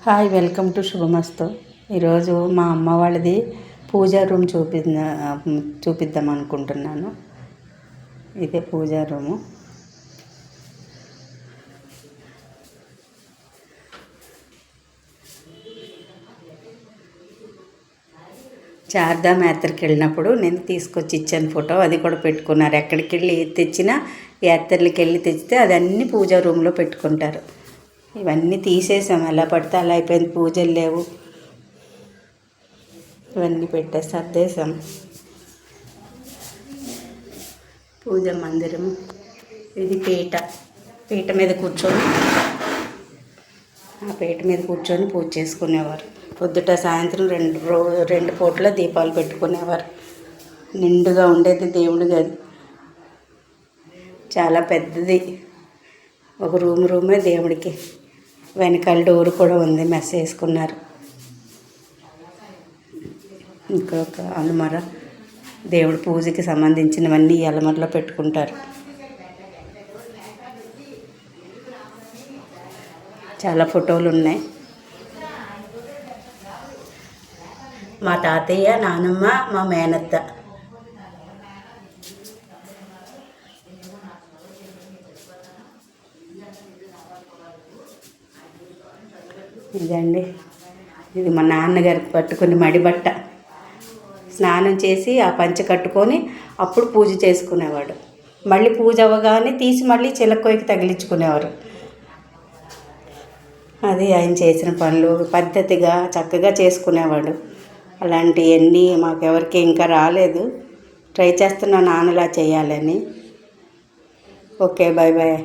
Hi, welcome to శుభమస్తు. ఈరోజు మా అమ్మ వాళ్ళది పూజా రూమ్ చూపిద్దాం అనుకుంటున్నాను. ఇదే పూజా రూము. చార్ధామ్ యాత్రకి వెళ్ళినప్పుడు నేను తీసుకొచ్చి ఇచ్చాను ఫోటో. అది కూడా పెట్టుకున్నారు. ఎక్కడికి వెళ్ళి తెచ్చినా యాత్రలకి వెళ్ళి తెచ్చితే అదన్నీ పూజా రూమ్లో పెట్టుకుంటారు. ఇవన్నీ తీసేసాం, ఎలా పడితే అలా అయిపోయింది. పూజలు లేవు, ఇవన్నీ పెట్టేసి సర్దేశాం. పూజ మందిరం ఇది. పీట మీద కూర్చొని ఆ పీట మీద కూర్చొని పూజ చేసుకునేవారు. పొద్దుట సాయంత్రం రెండు పూట్ల దీపాలు పెట్టుకునేవారు. నిండుగా ఉండేది దేవుడి గది. చాలా పెద్దది. ఒక రూమే దేవుడికి. వెనకాల డోర్ కూడా ఉంది, మెస్ వేసుకున్నారు. ఇంకొక అలమర, దేవుడి పూజకి సంబంధించినవన్నీ ఈ అలమరలో పెట్టుకుంటారు. చాలా ఫోటోలు ఉన్నాయి. మా తాతయ్య, నానమ్మ, మా మేనత్త. ఇదండి, ఇది మా నాన్నగారికి పట్టుకుని మడిబట్ట. స్నానం చేసి ఆ పంచె కట్టుకొని అప్పుడు పూజ చేసుకునేవాడు. మళ్ళీ పూజ అవ్వగానే తీసి మళ్ళీ చిలక్కోయికి తగిలించుకునేవారు. అది ఆయన చేసిన పనులు. పద్ధతిగా చక్కగా చేసుకునేవాడు. అలాంటివన్నీ మాకెవరికి ఇంకా రాలేదు. ట్రై చేస్తున్నా నాన్నలా చేయాలని. Okay, bye bye.